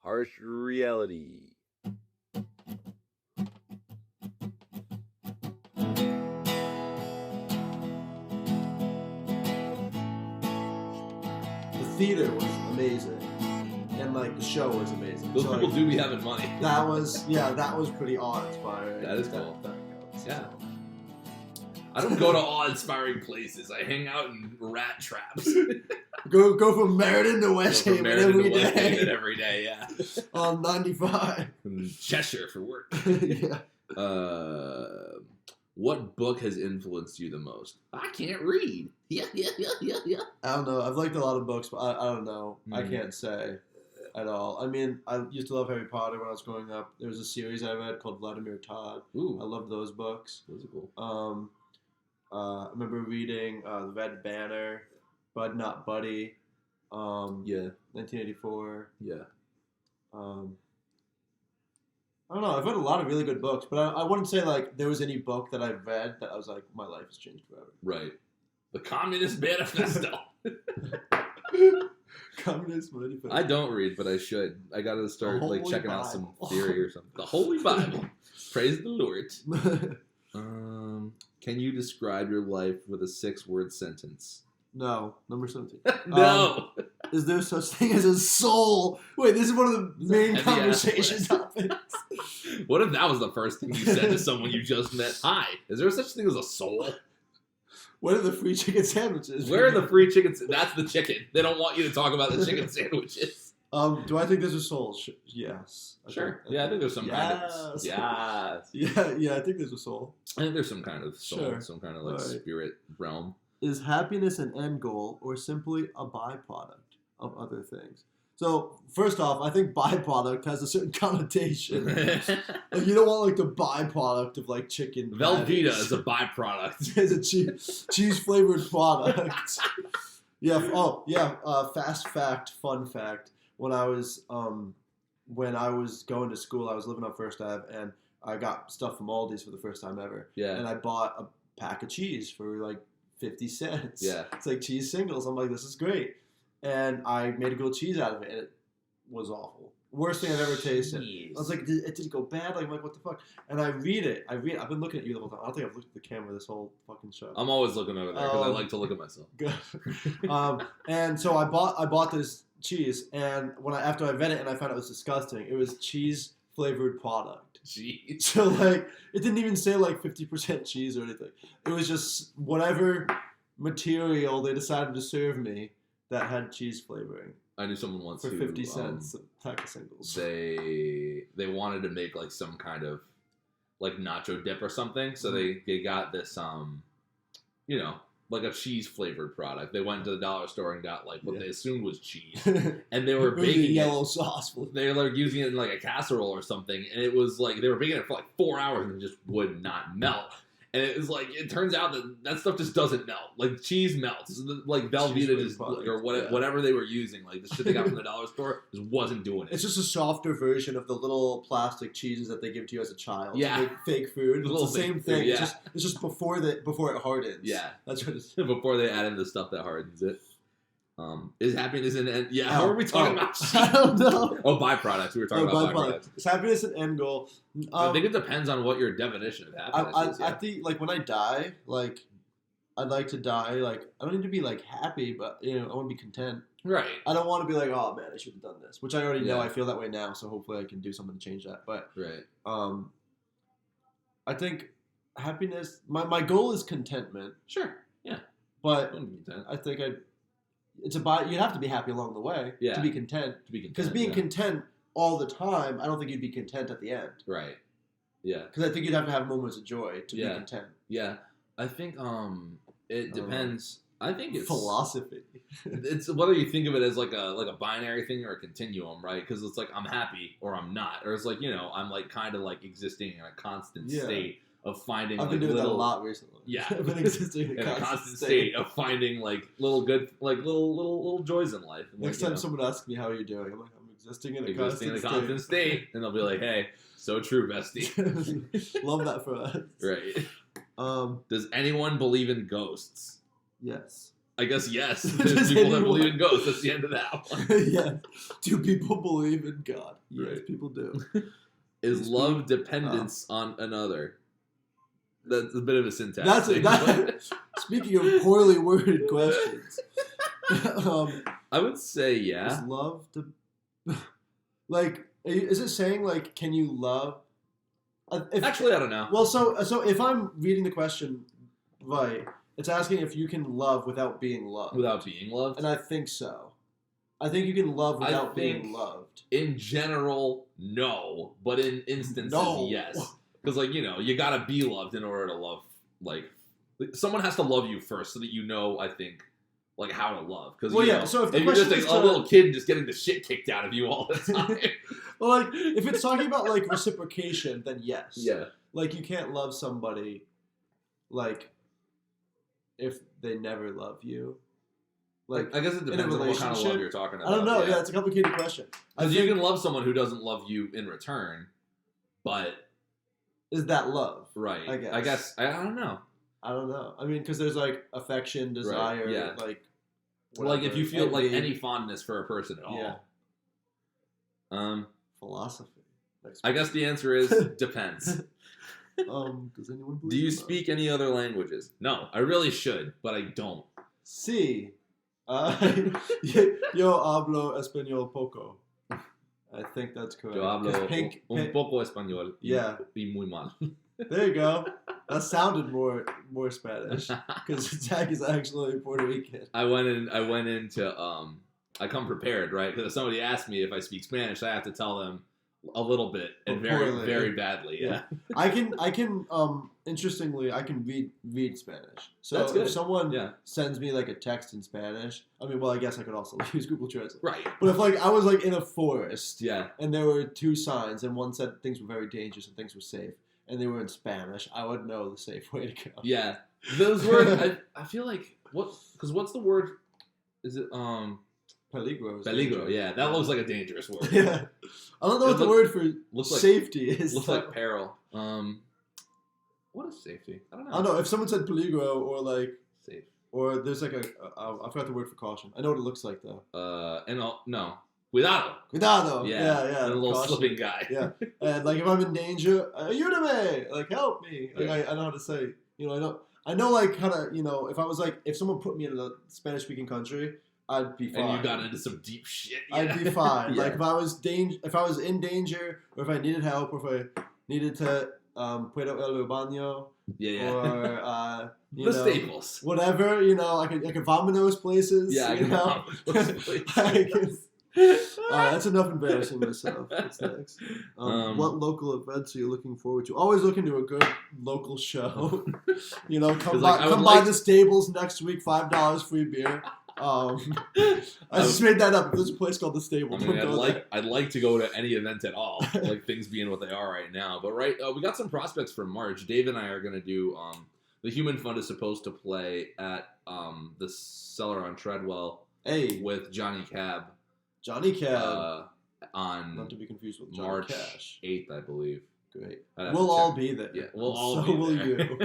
harsh reality. The theater was amazing, and like the show was amazing. Those So, people like, do be having money. that was pretty awe-inspiring. That is cool. That counts. Yeah. I don't go to awe-inspiring places. I hang out in rat traps. Go from Meriden to West Go from Haven Meriden every to West day. Haven every day, yeah. On 95. From Cheshire for work. Yeah. What book has influenced you the most? I can't read. Yeah. I don't know. I've liked a lot of books, but I don't know. I Mhm. can't say at all. I mean, I used to love Harry Potter when I was growing up. There was a series I read called Vladimir Todd. I Ooh, loved those books. those are cool. I remember reading The Red Banner, Bud Not Buddy, Yeah, 1984. yeah. I don't know. I've read a lot of really good books, but I wouldn't say like there was any book that I've read that I was like, my life has changed forever. Right. The Communist Manifesto. Communist Manifesto. I don't read, but I should. I gotta start like Holy checking out some Bible. theory or something. The Holy Bible. Praise the Lord. Can you describe your life with a 6-word sentence? No, number 17. No. Is there such thing as a soul? Wait, this is one of the main heavy-ass conversation list. topics. What if that was the first thing you said to someone you just met? Hi, is there such thing as a soul? What are the free chicken sandwiches? Where are the free chickens? That's the chicken. They don't want you to talk about the chicken sandwiches. Do I think there's a soul? Yes. I Sure. think- Yeah, I think there's some kind of. Yes. Yes. Yeah, I think there's a soul. I think there's some kind of soul, Sure. some kind of like Alright. spirit realm. Is happiness an end goal or simply a byproduct of other things? So, first off, I think byproduct has a certain connotation. Like, you don't want like the byproduct of like chicken. Velveeta patties. is a byproduct. It's a cheese flavored product. Yeah. Oh, yeah. Fun fact. When I was going to school, I was living on First Ave, and I got stuff from Aldi's for the first time ever. Yeah. And I bought a pack of cheese for like 50 cents. Yeah. It's like cheese singles. I'm like, this is great. And I made a grilled cheese out of it, and it was awful. Worst thing I've ever tasted. Jeez. I was like, did it go bad? Like, I'm like, what the fuck? And I read it. I've been looking at you the whole time. I don't think I've looked at the camera this whole fucking show. I'm always looking over there because I like to look at myself. Good. And so I bought this cheese, and after I read it and I found it was disgusting, it was cheese flavored product. Jeez. So like it didn't even say like 50% cheese or anything. It was just whatever material they decided to serve me that had cheese flavoring I knew someone once for who 50 cents a pack of singles. they wanted to make like some kind of like nacho dip or something, so they got this like a cheese flavored product. They went to the dollar store and got like what they assumed was cheese, and they were It was a baking yellow sauce. They were like using it in like a casserole or something, and it was like they were baking it for like 4 hours and it just would not melt. And it was like it turns out that stuff just doesn't melt. Like cheese melts. Like Velveeta Cheese just product, or yeah. whatever they were using, like the shit they got from the dollar store just wasn't doing it. It's just a softer version of the little plastic cheeses that they give to you as a child. Yeah. To make fake food. The It's little the same fake thing. food, yeah. It's just before it hardens. Yeah. That's what it's. Before they add in the stuff that hardens it. Is happiness an end? Yeah, how are we talking about cheese? I don't know. Oh, byproducts. We were talking about byproducts. Is happiness an end goal? I think it depends on what your definition of happiness is. I think like when I die, like I'd like to die like I don't need to be like happy, but I want to be content. Right. I don't want to be like, oh man, I should have done this, which I already know. Yeah. I feel that way now, so hopefully I can do something to change that. But Right. I think happiness. My goal is contentment, Sure. Yeah. but I'm content. I think you'd have to be happy along the way Yeah. to be content. To be content. Because being yeah. content all the time, I don't think you'd be content at the end. Right. Yeah. Because I think you'd have to have moments of joy to Yeah. be content. Yeah. I think it depends. I think it's Philosophy. It's whether you think of it as like a binary thing or a continuum, right? Because it's like I'm happy or I'm not, or it's like I'm like kind of like existing in a constant Yeah. state of finding. I've been doing that a lot recently. Yeah, I've been existing in a constant state of finding like little good, like little joys in life. And, Next time someone asks me how are you doing, I'm like I'm existing in a constant state, and they'll be like, "Hey, so true, bestie." Love that for us. Right. Um. Does anyone believe in ghosts? Yes. I guess yes. Does There's people that anyone- believe in ghosts. That's the end of that one. Yeah. Do people believe in God? Yes, Right. people do. Is love dependence on another? That's a bit of a syntax. That's thing, that. Speaking of poorly worded questions, I would say is yeah. love like? Is it saying like, can you love? Actually, I don't know. Well, so if I'm reading the question right, it's asking if you can love without being loved. Without being loved? And I think so. I think you can love without being think- loved. In general, no. But in instances, No. yes. Because, like, you know, you gotta be loved in order to love, like, someone has to love you first so that you know, I think, like, how to love. Because, Well, you yeah, know, so if the if you're just question is a little kid just getting the shit kicked out of you all the time. Well, like, if it's talking about, like, reciprocation, then yes. Yeah. Like, you can't love somebody, like, if they never love you. Like, I guess it depends on what kind of love relationship? you're talking about. I don't know. Yeah, it's a complicated question. Because you can love someone who doesn't love you in return, but... Is that love? Right. I guess. I don't know. I don't know. I mean, because there's, like, affection, desire, yeah. like... Like, if you feel, like, envy. any fondness for a person at all. Yeah. Philosophy. I guess the answer is depends. Does anyone believe Do you in love? speak any other languages? No, I really should, but I don't. Sí. Yo hablo español poco. I think that's correct. Yo hablo 'Cause Pink, un poco español. Yeah. Y muy mal. There you go. That sounded more Spanish because Zach is actually Puerto Rican. I went into I come prepared, right? Because if somebody asks me if I speak Spanish, I have to tell them a little bit and very Poorly. very badly. Yeah. I can interestingly I can read Spanish. So That's good. if someone Yeah. sends me like a text in Spanish, I mean, well, I guess I could also use Google Translate. Right. But if like I was like in a forest, Yeah. and there were two signs, and one said things were very dangerous and things were safe, and they were in Spanish, I would know the safe way to go. Yeah. Those words. I feel like what's the word? Is it Peligro. is peligro? dangerous. Yeah, that looks like a dangerous word. Yeah. I don't know It what the word for looks like- safety is. Looks though. like peril. What is safety? I don't know. I don't know if someone said peligro or like, Safe. or there's like I forgot the word for caution. I know what it looks like though. No. Cuidado. Cuidado. Yeah. Yeah. And a little caution. slipping guy. Yeah. And like if I'm in danger, ayúdame, like help me. Like Yeah. I know how to say, I know like how to, if someone put me in a Spanish speaking country, I'd be fine. And you got into some deep shit. I'd be fine. Yeah. Like if I was in danger, or if I needed help, or if I needed to puedo ir al baño, Yeah. or The staples. whatever, I could vominos places. Yeah, I you can know? vomit those places. I can- that's enough embarrassing myself. What's next? What local events are you looking forward to? Always looking to a good local show. Come 'Cause, by, like, I would come by like- the Stables next week. $5 free beer. I just made that up. There's a place called the Stable. I mean, Don't go there. I'd like to go to any event at all, like things being what they are right now. But we got some prospects for March. Dave and I are going to do. The Human Fund is supposed to play at the Cellar on Treadwell Hey, with Johnny Cab Johnny Cab. on Not to be confused with Johnny March Cash. 8th, I believe. Great. I'd have We'll to all check. be there. Yeah, we'll all so be will there. you.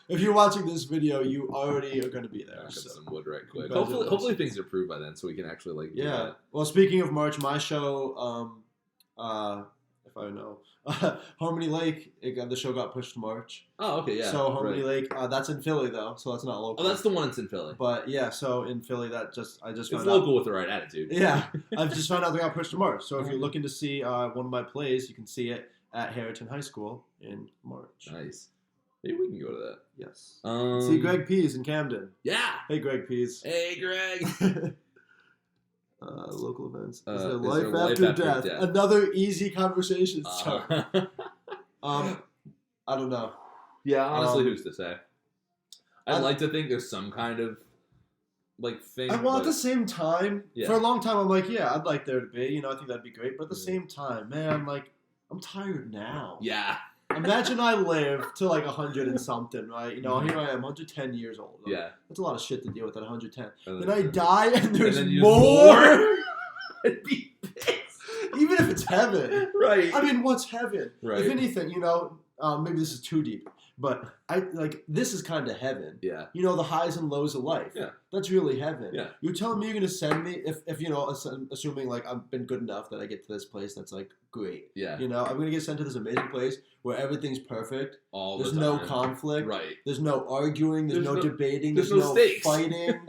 If you're watching this video, you already are going to be there. Got So. some wood right quick. Congratulations. Hopefully things are approved by then, so we can actually do Yeah. that. Well, speaking of March, my show, if I know, Harmony Lake, the show got pushed to March. Oh, okay, yeah. So Harmony right. Lake, that's in Philly though, so that's not local. Oh, that's the one that's in Philly. But yeah, so in Philly, I just It's found local out. with the right attitude. Yeah, I've just found out they got pushed to March. So if you're looking to see one of my plays, you can see it at Harrington High School in March. Nice. Maybe we can go to that. Yes. Um, See Greg Pease in Camden. Yeah. Hey, Greg Pease. Hey, Greg. Local events. Is Is there there life, life after, after death? death? Another easy conversation starter. Uh, I don't know. yeah, honestly, Um, who's to say? I'd like to think there's some kind of thing. Well, at but- the same time, Yeah. for a long time, I'm like, yeah, I'd like there to be. I think that'd be great. But at the Mhm. same time, man, I'm tired now. yeah, Imagine I live to 100 and something, right? Here I am, 110 years old. yeah. That's a lot of shit to deal with at 110. And Then I die and there's then you more. I'd be pissed. Even if it's heaven. Right. I mean, what's heaven? Right. If anything, maybe this is too deep. But I like this is kind of heaven. Yeah. You know, the highs and lows of life. Yeah. That's really heaven. Yeah. You're telling me you're gonna send me if you know, assuming like I've been good enough that I get to this place that's like great. Yeah. You know, I'm gonna get sent to this amazing place where everything's perfect. All There's the no time. conflict. Right. There's no arguing. There's no debating. there's There's no no stakes. fighting.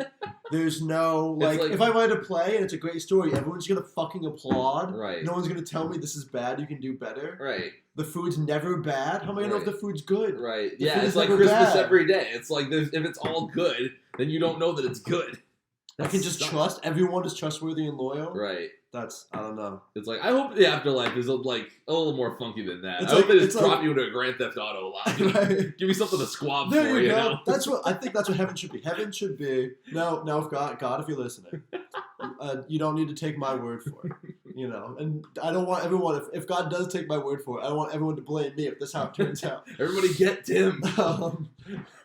There's no like if I write a play and it's a great story, everyone's gonna fucking applaud. Right. No one's gonna tell me this is bad. You can do better. Right. The food's never bad. How am I gonna know if the food's good? Right. The Yeah, food it's is like never Christmas bad. every day. It's like if it's all good, then you don't know that it's good. I can just trust everyone is trustworthy and loyal. Right. That's I don't know. It's like I hope the afterlife is like a little more funky than that. It's I hope like- they just it's drop like- you into a Grand Theft Auto lot. Right. Give me something to squab There for, you go. know? That's what I think. That's what heaven should be. Heaven should be no. If God, if you're listening, you don't need to take my word for it. You know, and I don't want everyone. If God does take my word for it, I don't want everyone to blame me if this how it turns out. Everybody get Tim.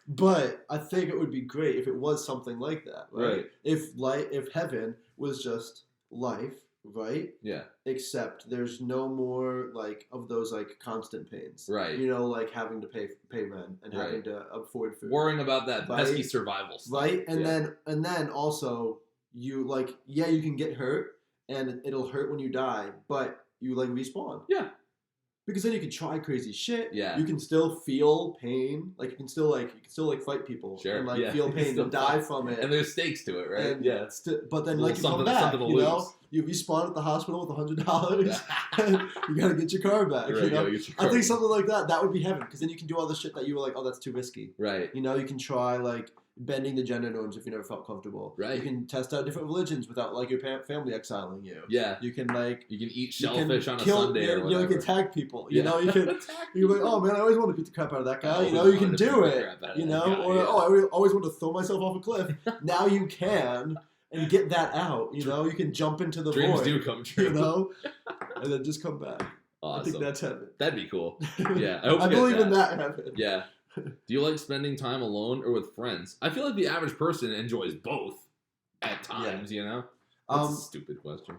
But I think it would be great if it was something like that, right? Right. If heaven was just life, right? Yeah. Except there's no more like of those like constant pains, Right. You know, like having to pay rent and having Right. to afford food, Worrying about that Right. pesky survival stuff. right? And Yeah. then also you like you can get hurt and it'll hurt when you die, but you like respawn. Yeah. Because then you can try crazy shit. Yeah. You can still feel pain. Like you can still fight people. Sure, And like yeah. feel You can pain still and die from it. And there's stakes to it, right? And Yeah. but then A like you little come back, something to you know, lose. you respawn at the hospital with $100. And you gotta get your car back. Right, You know, gotta get your I car. think something like that would be heaven. Because then you can do all the shit that you were like, oh, that's too risky. Right. You know, you can try like bending the gender norms if you never felt comfortable. Right. You can test out different religions without like your family exiling you. Yeah. You can like You can eat you can shellfish on a kill, Sunday or you know, whatever. you can attack people. You Yeah. know, you can. You're like, oh man, I always want to beat the crap out of that guy. I You know, always you can wanted to do beat the it. crap out of You that know, guy, or yeah. I always want to throw myself off a cliff. Now you can and get that out. You know, you can jump into the Dreams void. do come true. You know, and then just come back. Awesome. I think that's heaven. That'd be cool. Yeah. I hope I we get believe that. in that heaven. Yeah. Do you like spending time alone or with friends? I feel like the average person enjoys both at times, you know? That's a stupid question.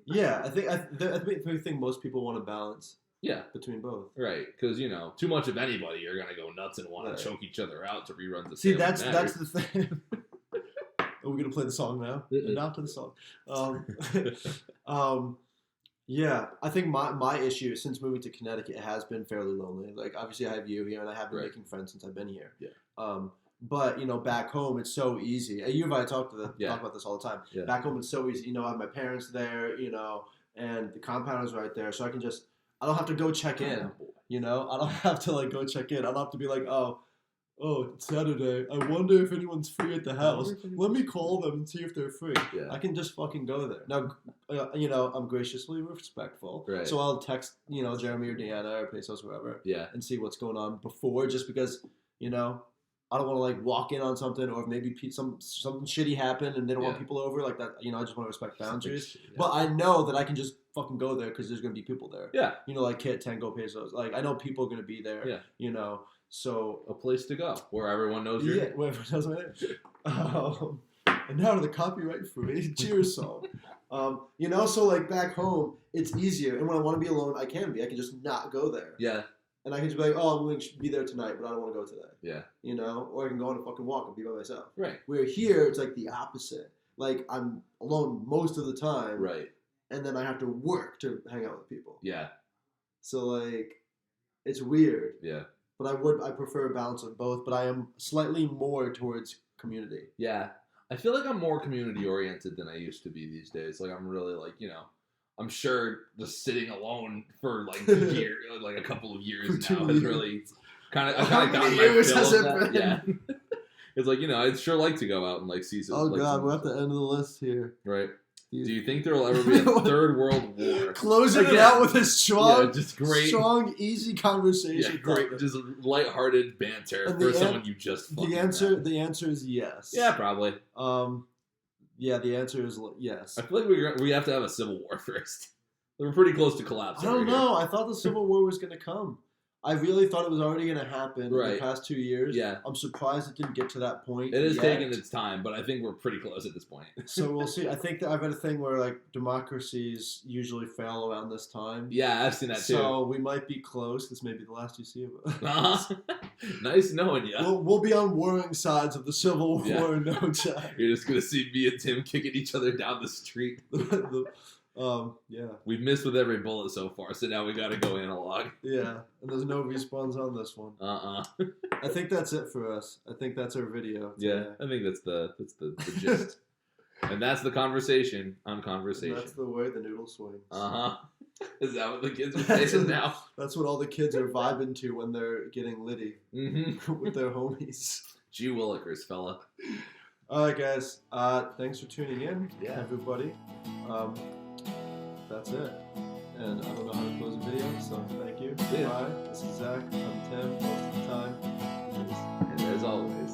Yeah, I think most people want to balance Yeah. between both. Right. Because, you know, too much of anybody, you're going to go nuts and want Right. to choke each other out to reruns of See, Family that's Matters. the thing. Are we gonna play the song now? Not to the song. Yeah, I think my issue since moving to Connecticut has been fairly lonely. Like obviously I have you here, and I have been Right. making friends since I've been here. Yeah. But you know, back home it's so easy. You and I talk Yeah. about this all the time. Yeah. Back home it's so easy. You know, I have my parents there. You know, and the compound is right there, so I don't have to go check in. Oh, boy. You know, I don't have to like go check in. I don't have to be like, oh, it's Saturday. I wonder if anyone's free at the house. Let me call them and see if they're free. Yeah. I can just fucking go there. Now, you know, I'm graciously respectful. Right. So I'll text, you know, Jeremy or Deanna or Pesos or whoever Yeah. and see what's going on before, just because, you know, I don't want to like walk in on something or maybe something shitty happened and they don't want Yeah. people over like that. You know, I just want to respect boundaries. Yeah. But I know that I can just fucking go there because there's going to be people there. Yeah. You know, like Kit, Tango, Pesos. Like, I know people are going to be there. Yeah. You know, so A place to go where everyone knows you're yeah, whatever knows my name. And now to the copyright-free Cheers song. You know, so like back home, it's easier. And when I want to be alone, I can be. I can just not go there. Yeah. And I can just be like, oh, I'm going to be there tonight, but I don't want to go today. Yeah. You know? Or I can go on a fucking walk and be by myself. Right. Where here, it's like the opposite. Like, I'm alone most of the time. Right. And then I have to work to hang out with people. Yeah. So, like, it's weird. Yeah. But I prefer a balance of both, but I am slightly more towards community. Yeah. I feel like I'm more community oriented than I used to be these days. Like I'm really like, you know, I'm sure just sitting alone for like a year, like a couple of years For now 2 has years. really kind of How gotten many my years fill has of it that. been? Yeah. It's like, you know, I'd sure like to go out and like see some. Oh like, God, some- we're at the end of the list here. Right. Do you think there will ever be a third world war? Closing it Again, out with a strong, yeah, just great, strong, easy conversation. yeah, great, just lighthearted banter And for the someone you just. fucking The answer is yes. met. Yeah, probably. Yeah, the answer is yes. I feel like we have to have a civil war first. We're pretty close to collapse. I don't over here. know. I thought the Civil War was going to come. I really thought it was already going to happen in Right. the past 2 years. Yeah. I'm surprised it didn't get to that point. It has yet. taken its time, but I think we're pretty close at this point. So we'll see. I think that I've read a thing where like democracies usually fail around this time. Yeah, I've seen that too. So we might be close. This may be the last you see of us. Uh-huh. Nice knowing you. We'll be on warring sides of the Civil War in no time. You're just gonna see me and Tim kicking each other down the street. Yeah. We've missed with every bullet so far, so now we gotta go analog. Yeah, and there's no respawns on this one. I think that's it for us. I think that's our video. Yeah, today. I think that's the gist. And that's the conversation on conversation. And that's the way the noodle swings. Is that what the kids are saying now? That's what all the kids are vibing to when they're getting litty with their homies. Gee willikers, fella. All right, guys. Thanks for tuning in, everybody. That's it. And I don't know how to close a video, so thank you. Yeah. Bye. This is Zach. I'm Tim most of the time. And as always,